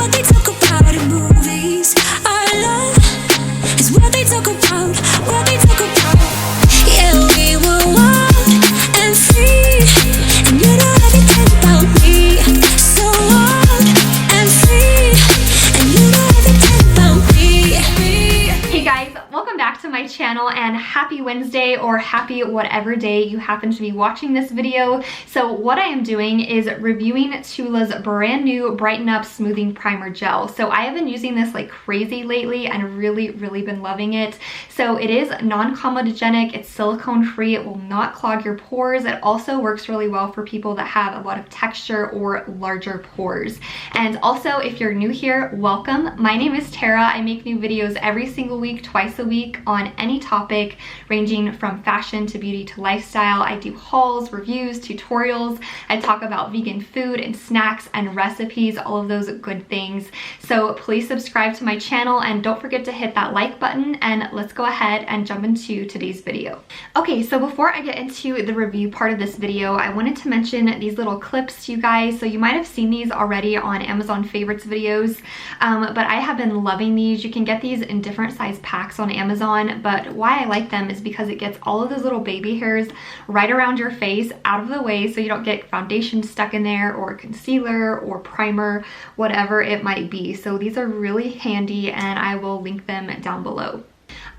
what they talk about in movies. Our love is what they talk about, what they talk about. Yeah, we were wild and free, and you know everything about me. So wild and free, and you know everything about me. Hey guys, welcome back to my channel and happy Wednesday or happy whatever day you happen to be watching this video. So what I am doing is reviewing Tula's brand new Brighten Up Smoothing Primer Gel. So I have been using this like crazy lately and really been loving it. So it is non-comedogenic, it's silicone free, it will not clog your pores. It also works really well for people that have a lot of texture or larger pores. And also, if you're new here, welcome. My name is Tara. I make new videos every single week, twice a week on any topic ranging from fashion to beauty to lifestyle. I do hauls, reviews, tutorials. I talk about vegan food and snacks and recipes, all of those good things. So please subscribe to my channel and don't forget to hit that like button, and let's go ahead and jump into today's video. Okay, so before I get into the review part of this video, I wanted to mention these little clips to you guys. So you might have seen these already on Amazon favorites videos, but I have been loving these. You can get these in different size packs on Amazon, but why I like them is because it gets all of those little baby hairs right around your face out of the way so you don't get foundation stuck in there or concealer or primer, whatever it might be. So these are really handy and I will link them down below.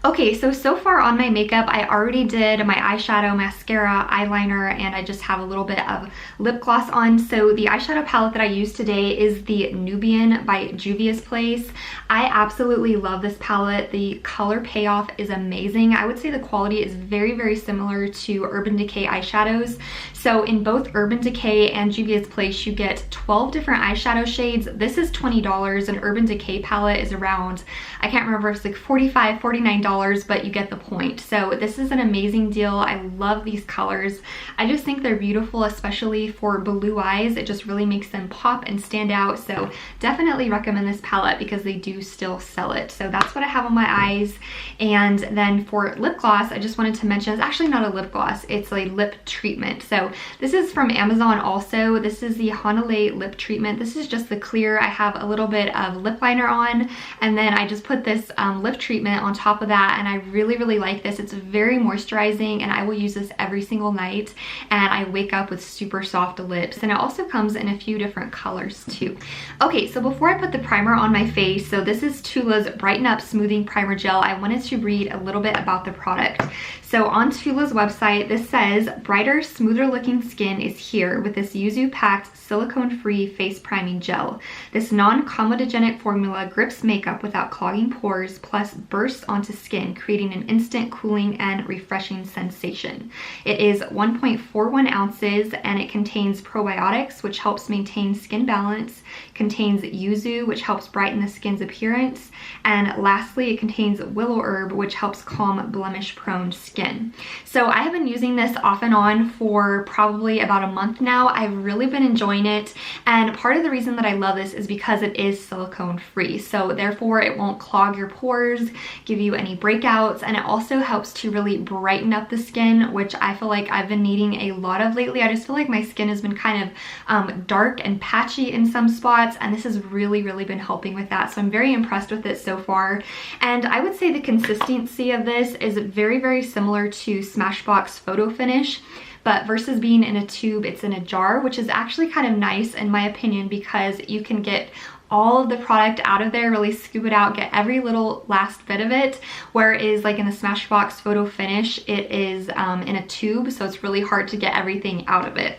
Okay, so far on my makeup, I already did my eyeshadow, mascara, eyeliner, and I just have a little bit of lip gloss on. So the eyeshadow palette that I use today is the Nubian by Juvia's Place. I absolutely love this palette. The color payoff is amazing. I would say the quality is very similar to Urban Decay eyeshadows. So in both Urban Decay and Juvia's Place, you get 12 different eyeshadow shades. This is $20. An Urban Decay palette is around, I can't remember, it's like $45, $49, but you get the point. So this is an amazing deal. I love these colors. I just think they're beautiful, especially for blue eyes. It just really makes them pop and stand out. So definitely recommend this palette because they do still sell it. So that's what I have on my eyes. And then for lip gloss, I just wanted to mention, it's actually not a lip gloss, it's a lip treatment. So this is from Amazon also. This is the Honolulu lip treatment. This is just the clear. I have a little bit of lip liner on, and then I just put this lip treatment on top of that, and I really like this. It's very moisturizing and I will use this every single night, and I wake up with super soft lips. And it also comes in a few different colors too. Okay, so before I put the primer on my face, so this is Tula's Brighten Up Smoothing Primer Gel. I wanted to read a little bit about the product. So on Tula's website, this says, brighter, smoother looking skin is here with this yuzu packed silicone-free face priming gel. This non-comedogenic formula grips makeup without clogging pores, plus bursts onto skin, creating an instant cooling and refreshing sensation. It is 1.41 ounces and it contains probiotics, which helps maintain skin balance, contains yuzu, which helps brighten the skin's appearance, and lastly, it contains willow herb, which helps calm blemish-prone skin. So I have been using this off and on for probably about a month now. I've really been enjoying it, and part of the reason that I love this is because it is silicone free, so therefore it won't clog your pores, give you any breakouts, and it also helps to really brighten up the skin, which I feel like I've been needing a lot of lately. I just feel like my skin has been kind of dark and patchy in some spots, and this has really been helping with that. So I'm very impressed with it so far, and I would say the consistency of this is very similar to Smashbox Photo Finish, but versus being in a tube, it's in a jar, which is actually kind of nice in my opinion because you can get all of the product out of there, really scoop it out, get every little last bit of it, whereas like in the Smashbox Photo Finish, it is in a tube, so it's really hard to get everything out of it.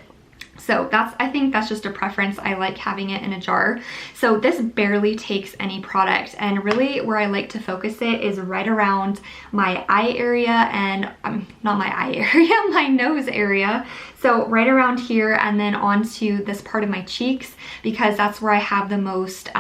So I think that's just a preference. I like having it in a jar. So this barely takes any product, and really where I like to focus it is right around my eye area and not my eye area, my nose area. So right around here and then onto this part of my cheeks, because that's where I have the most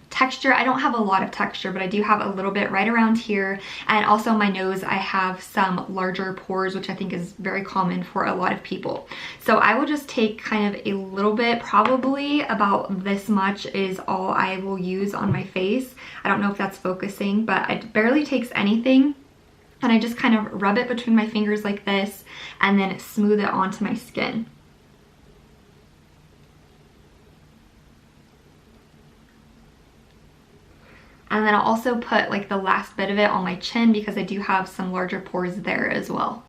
texture. I don't have a lot of texture, but I do have a little bit right around here, and also my nose I have some larger pores, which I think is very common for a lot of people. So I will just take kind of a little bit, probably about this much is all I will use on my face. I don't know if that's focusing, but it barely takes anything, and I just kind of rub it between my fingers like this and then smooth it onto my skin. And then I'll also put like the last bit of it on my chin because I do have some larger pores there as well.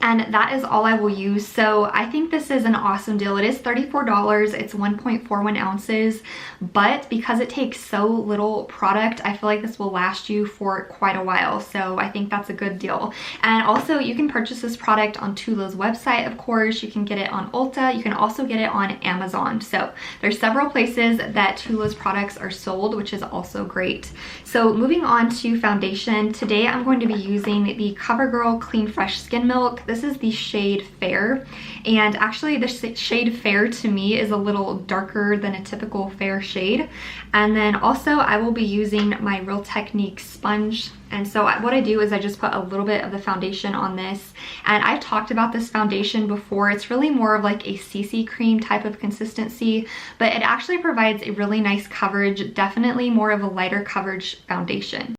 And that is all I will use. So I think this is an awesome deal. It is $34. It's 1.41 ounces, but because it takes so little product, I feel like this will last you for quite a while. So I think that's a good deal. And also you can purchase this product on Tula's website, of course. You can get it on Ulta. You can also get it on Amazon. So there's several places that Tula's products are sold, which is also great. So moving on to foundation, today I'm going to be using the CoverGirl Clean Fresh Skin Milk. This is the shade Fair, and actually the shade Fair to me is a little darker than a typical fair shade. And then also I will be using my Real Technique sponge. And so what I do is I just put a little bit of the foundation on this, and I've talked about this foundation before. It's really more of like a CC cream type of consistency, but it actually provides a really nice coverage, definitely more of a lighter coverage foundation.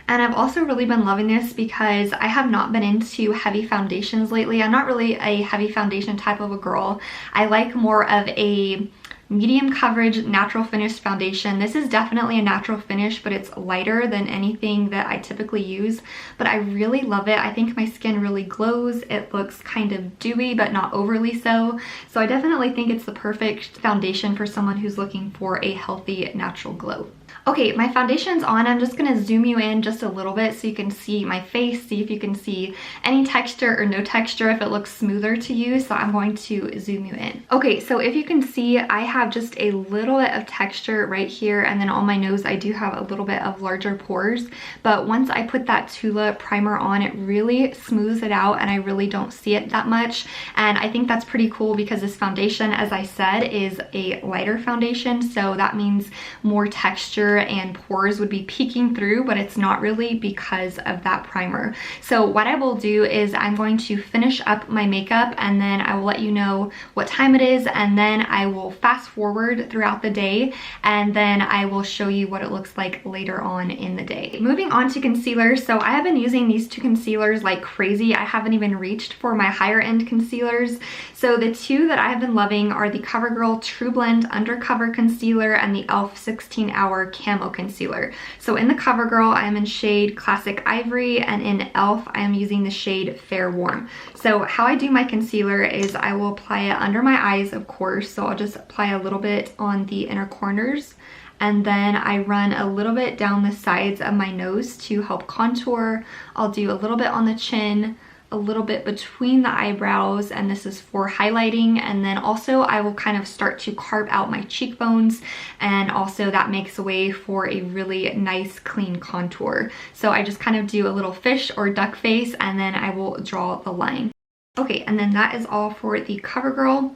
And I've also really been loving this because I have not been into heavy foundations lately. I'm not really a heavy foundation type of a girl. I like more of a medium coverage natural finish foundation. This is definitely a natural finish, but it's lighter than anything that I typically use, but I really love it. I think my skin really glows. It looks kind of dewy, but not overly so. So I definitely think it's the perfect foundation for someone who's looking for a healthy natural glow. Okay, my foundation's on. I'm just gonna zoom you in just a little bit so you can see my face, see if you can see any texture or no texture, if it looks smoother to you. So I'm going to zoom you in. Okay, so if you can see, I have just a little bit of texture right here, and then on my nose I do have a little bit of larger pores. But once I put that Tula primer on, it really smooths it out and I really don't see it that much. And I think that's pretty cool because this foundation, as I said, is a lighter foundation. So that means more texture and pores would be peeking through, but it's not really because of that primer. So what I will do is I'm going to finish up my makeup, and then I will let you know what time it is, and then I will fast forward throughout the day, and then I will show you what it looks like later on in the day. Moving on to concealer. So I have been using these two concealers like crazy. I haven't even reached for my higher end concealers. So the two that I have been loving are the CoverGirl True Blend Undercover Concealer and the e.l.f. 16 Hour Camo Concealer. So in the CoverGirl, I am in shade Classic Ivory, and in e.l.f. I am using the shade Fair Warm. So how I do my concealer is I will apply it under my eyes, of course. So I'll just apply a little bit on the inner corners, and then I run a little bit down the sides of my nose to help contour. I'll do a little bit on the chin, a little bit between the eyebrows, and this is for highlighting. And then also I will kind of start to carve out my cheekbones, and also that makes a way for a really nice clean contour. So I just kind of do a little fish or duck face, and then I will draw the line. Okay, and then that is all for the CoverGirl.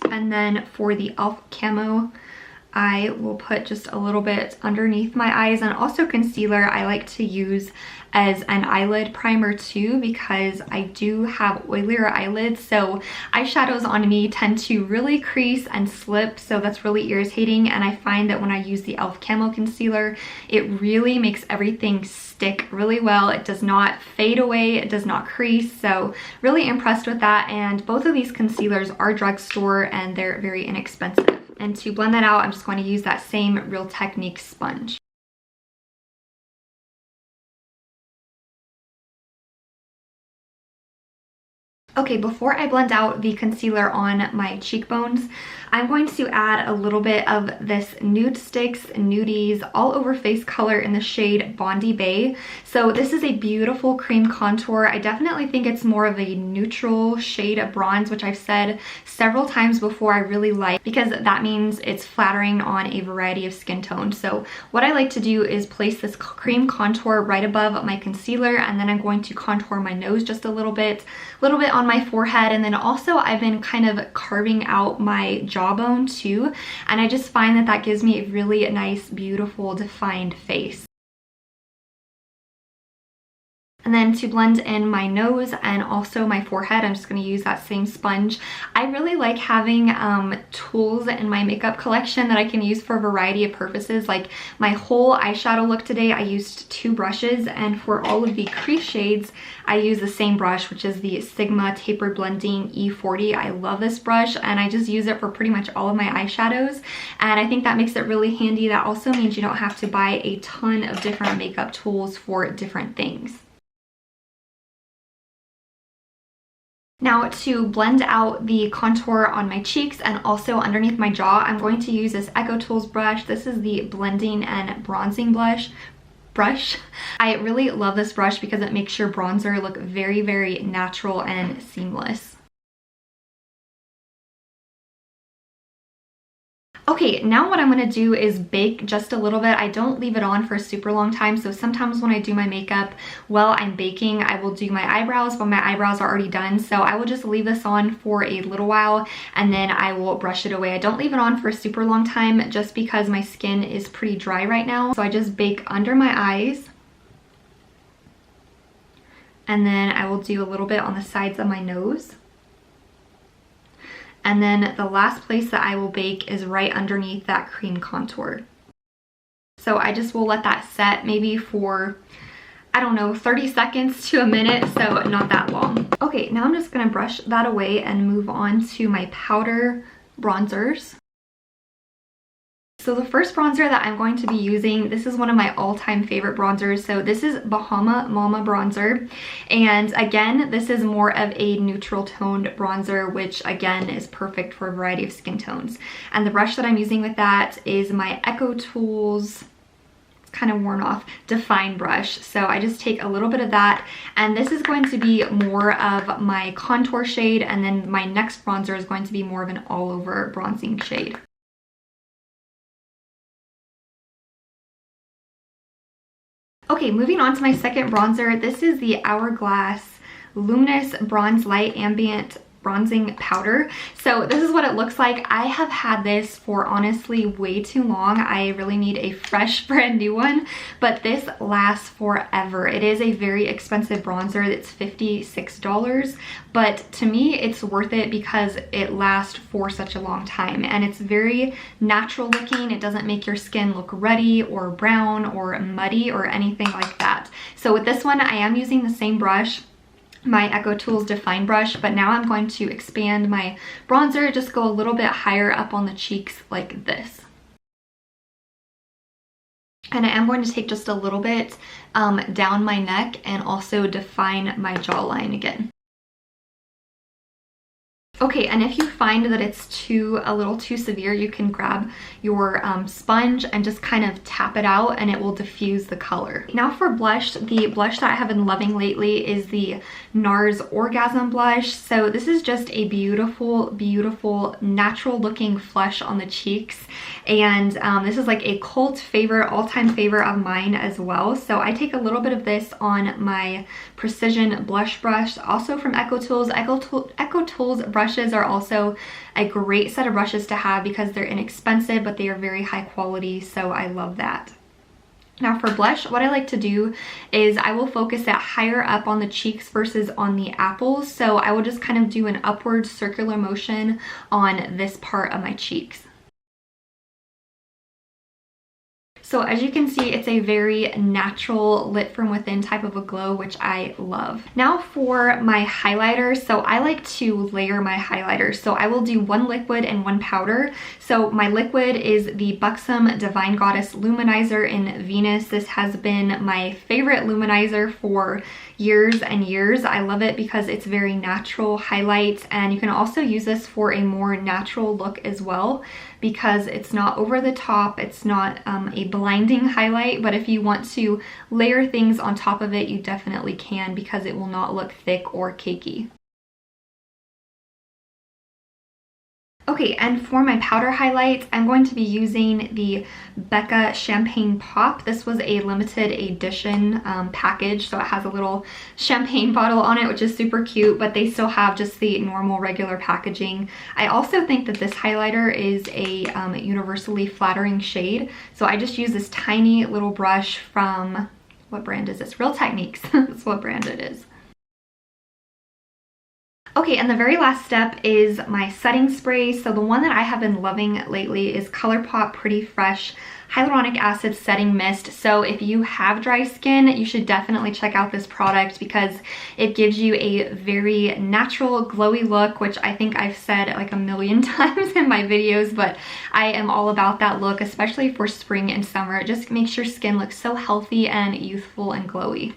And then for the e.l.f. Camo, I will put just a little bit underneath my eyes. And also concealer I like to use as an eyelid primer too, because I do have oilier eyelids, so eyeshadows on me tend to really crease and slip, so that's really irritating. And I find that when I use the e.l.f. Camo Concealer, it really makes everything stick really well. It does not fade away, it does not crease, so really impressed with that. And both of these concealers are drugstore and they're very inexpensive. And to blend that out, I'm just going to use that same Real Technique sponge. Okay, before I blend out the concealer on my cheekbones, I'm going to add a little bit of this Nude Sticks Nudies All Over Face color in the shade Bondi Bay. So this is a beautiful cream contour. I definitely think it's more of a neutral shade of bronze, which I've said several times before I really like, because that means it's flattering on a variety of skin tones. So what I like to do is place this cream contour right above my concealer, and then I'm going to contour my nose just a little bit on my forehead. And then also I've been kind of carving out my jawbone too, and I just find that that gives me a really nice, beautiful, defined face. And then to blend in my nose and also my forehead, I'm just going to use that same sponge. I really like having tools in my makeup collection that I can use for a variety of purposes. Like my whole eyeshadow look today, I used 2 brushes, and for all of the crease shades, I use the same brush, which is the Sigma Tapered Blending E40. I love this brush, and I just use it for pretty much all of my eyeshadows, and I think that makes it really handy. That also means you don't have to buy a ton of different makeup tools for different things. Now to blend out the contour on my cheeks and also underneath my jaw, I'm going to use this XOXO brush. This is the Blending and Bronzing brush. I really love this brush because it makes your bronzer look very, very natural and seamless. Okay, now what I'm going to do is bake just a little bit. I don't leave it on for a super long time, so sometimes when I do my makeup while I'm baking, I will do my eyebrows, but my eyebrows are already done, so I will just leave this on for a little while and then I will brush it away. I don't leave it on for a super long time just because my skin is pretty dry right now, so I just bake under my eyes, and then I will do a little bit on the sides of my nose. And then the last place that I will bake is right underneath that cream contour. So I just will let that set maybe for, I don't know, 30 seconds to a minute, so not that long. Okay, now I'm just gonna brush that away and move on to my powder bronzers. So the first bronzer that I'm going to be using, this is one of my all-time favorite bronzers. So this is Bahama Mama bronzer. And again, this is more of a neutral toned bronzer, which again is perfect for a variety of skin tones. And the brush that I'm using with that is my XOXO, it's kind of worn off, Define brush. So I just take a little bit of that, and this is going to be more of my contour shade, and then my next bronzer is going to be more of an all-over bronzing shade. Okay, moving on to my second bronzer. This is the Hourglass Luminous Bronze Light Ambient Bronzing Powder. So this is what it looks like. I have had this for honestly way too long. I really need a fresh brand new one, but this lasts forever. It is a very expensive bronzer. It's $56, but to me it's worth it because it lasts for such a long time, and it's very natural looking. It doesn't make your skin look ruddy or brown or muddy or anything like that. So with this one, I am using the same brush, my XOXO Define brush, but now I'm going to expand my bronzer, just go a little bit higher up on the cheeks like this. And I am going to take just a little bit down my neck and also define my jawline again. Okay, and if you find that it's a little too severe, you can grab your sponge and just kind of tap it out and it will diffuse the color. Now for blush, the blush that I have been loving lately is the NARS Orgasm blush. So this is just a beautiful, beautiful, natural looking flush on the cheeks. And this is like a cult favorite, all-time favorite of mine as well. So I take a little bit of this on my Precision Blush Brush, also from XOXO. XOXO's brushes are also a great set of brushes to have because they're inexpensive, but they are very high quality, so I love that. Now for blush, what I like to do is I will focus it higher up on the cheeks versus on the apples. So I will just kind of do an upward circular motion on this part of my cheeks. So as you can see, it's a very natural, lit from within type of a glow, which I love. Now for my highlighter. So I like to layer my highlighters. So I will do one liquid and one powder. So my liquid is the Buxom Divine Goddess Luminizer in Venus. This has been my favorite luminizer for years and years. I love it because it's very natural highlights, and you can also use this for a more natural look as well because it's not over the top, it's not a blinding highlight, but if you want to layer things on top of it, you definitely can because it will not look thick or cakey. Okay, and for my powder highlights, I'm going to be using the Becca Champagne Pop. This was a limited edition package, so it has a little champagne bottle on it, which is super cute, but they still have just the normal regular packaging. I also think that this highlighter is a universally flattering shade, so I just use this tiny little brush from what brand is this? Real Techniques. That's what brand it is. Okay, and the very last step is my setting spray. So the one that I have been loving lately is ColourPop Pretty Fresh Hyaluronic Acid Setting Mist. So if you have dry skin, you should definitely check out this product because it gives you a very natural glowy look, which I think I've said like a million times in my videos, but I am all about that look, especially for spring and summer. It just makes your skin look so healthy and youthful and glowy.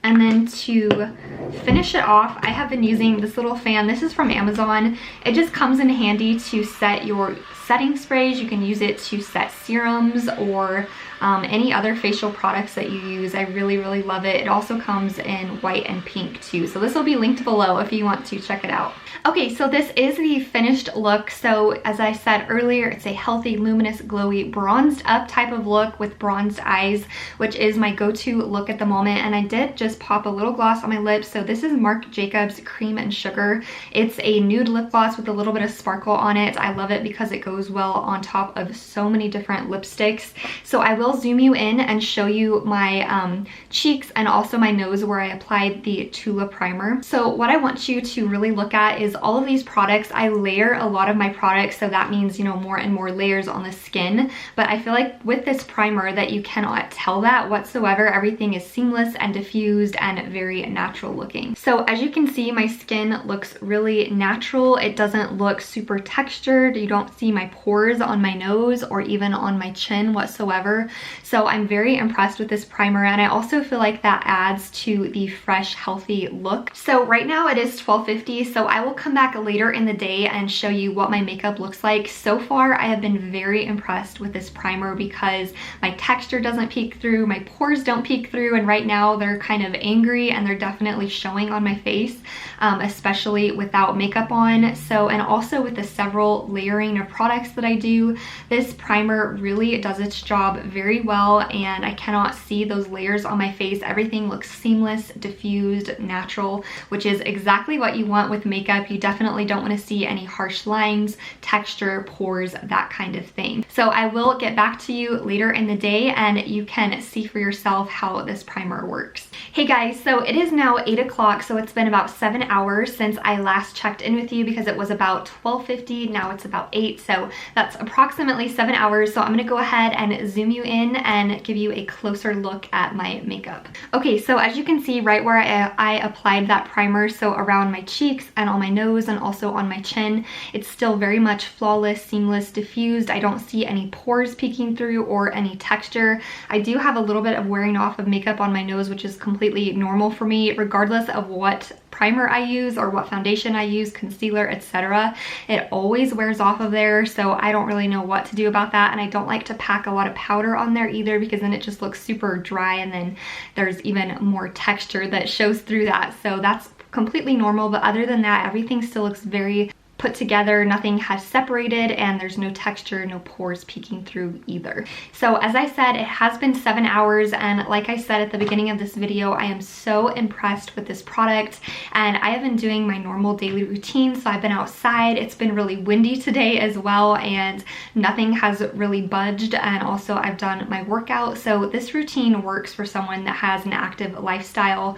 And then to finish it off, I have been using this little fan. This is from Amazon. It just comes in handy to set your setting sprays. You can use it to set serums or any other facial products that you use. I really, really love it. It also comes in white and pink too. So this will be linked below if you want to check it out. Okay, so this is the finished look. So as I said earlier, it's a healthy, luminous, glowy, bronzed up type of look with bronzed eyes, which is my go-to look at the moment. And I did just pop a little gloss on my lips. So this is Marc Jacobs Cream and Sugar. It's a nude lip gloss with a little bit of sparkle on it. I love it because it goes well on top of so many different lipsticks. So I will zoom you in and show you my cheeks and also my nose where I applied the Tula primer. So what I want you to really look at is all of these products. I layer a lot of my products, so that means, you know, more and more layers on the skin. But I feel like with this primer that you cannot tell that whatsoever. Everything is seamless and diffused and very natural looking. So as you can see, my skin looks really natural. It doesn't look super textured. You don't see my pores on my nose or even on my chin whatsoever. So I'm very impressed with this primer, and I also feel like that adds to the fresh, healthy look. So right now it is 12:50, so I will come back later in the day and show you what my makeup looks like. So far, I have been very impressed with this primer because my texture doesn't peek through, my pores don't peek through, and right now they're kind of angry and they're definitely showing on my face, especially without makeup on. So, and also with the several layering of products that I do, this primer really does its job very well, and I cannot see those layers on my face. Everything looks seamless, diffused, natural, which is exactly what you want with makeup. You definitely don't want to see any harsh lines, texture, pores, that kind of thing. So I will get back to you later in the day and you can see for yourself how this primer works. Hey guys, so it is now 8 o'clock, so it's been about 7 hours since I last checked in with you because it was about 12:50, now it's about 8, so that's approximately 7 hours. So I'm gonna go ahead and zoom you in and give you a closer look at my makeup. Okay, so as you can see right where I applied that primer, so around my cheeks and on my nose and also on my chin, it's still very much flawless, seamless, diffused. I don't see any pores peeking through or any texture. I do have a little bit of wearing off of makeup on my nose, which is completely normal for me regardless of what primer I use or what foundation I use, concealer, etc. It always wears off of there, so I don't really know what to do about that. And I don't like to pack a lot of powder on there either because then it just looks super dry and then there's even more texture that shows through that. So that's completely normal, but other than that, everything still looks very put together. Nothing has separated and there's no texture, no pores peeking through either. So as I said, it has been 7 hours, and like I said at the beginning of this video, I am so impressed with this product, and I have been doing my normal daily routine. So I've been outside, it's been really windy today as well, and nothing has really budged, and also I've done my workout. So this routine works for someone that has an active lifestyle,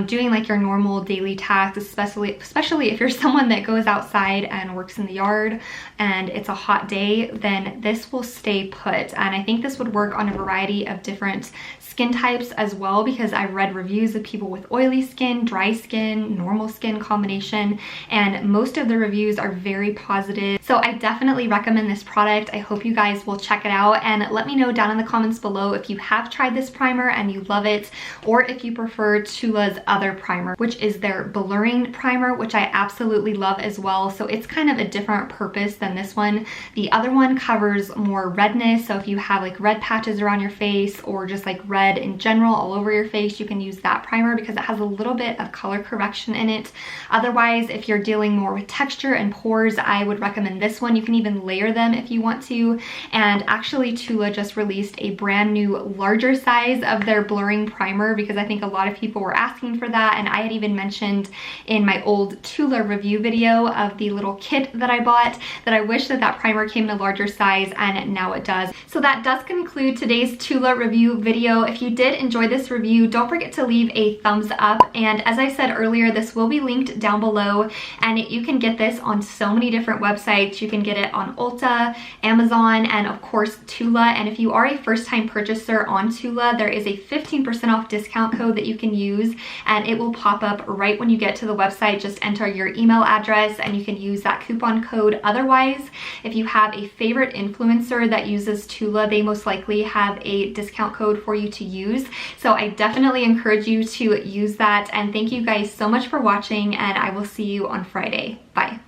doing like your normal daily tasks, especially if you're someone that goes outside and works in the yard and it's a hot day, then this will stay put. And I think this would work on a variety of different skin types as well, because I read reviews of people with oily skin, dry skin, normal skin combination, and most of the reviews are very positive. So I definitely recommend this product. I hope you guys will check it out, and let me know down in the comments below if you have tried this primer and you love it, or if you prefer Tula's other primer, which is their blurring primer, which I absolutely love as well. So it's kind of a different purpose than this one. The other one covers more redness, so if you have like red patches around your face or just like red in general all over your face, you can use that primer because it has a little bit of color correction in it. Otherwise, if you're dealing more with texture and pores, I would recommend this one. You can even layer them if you want to. And actually Tula just released a brand new larger size of their blurring primer because I think a lot of people were asking for that, and I had even mentioned in my old Tula review video of the little little kit that I bought that I wish that that primer came in a larger size, and now it does. So that does conclude today's Tula review video. If you did enjoy this review, don't forget to leave a thumbs up. And as I said earlier, this will be linked down below, and you can get this on so many different websites. You can get it on Ulta, Amazon, and of course Tula. And if you are a first-time purchaser on Tula, there is a 15% off discount code that you can use, and it will pop up right when you get to the website. Just enter your email address and you can use that coupon code. Otherwise, if you have a favorite influencer that uses Tula, they most likely have a discount code for you to use. So I definitely encourage you to use that. And thank you guys so much for watching, and I will see you on Friday. Bye.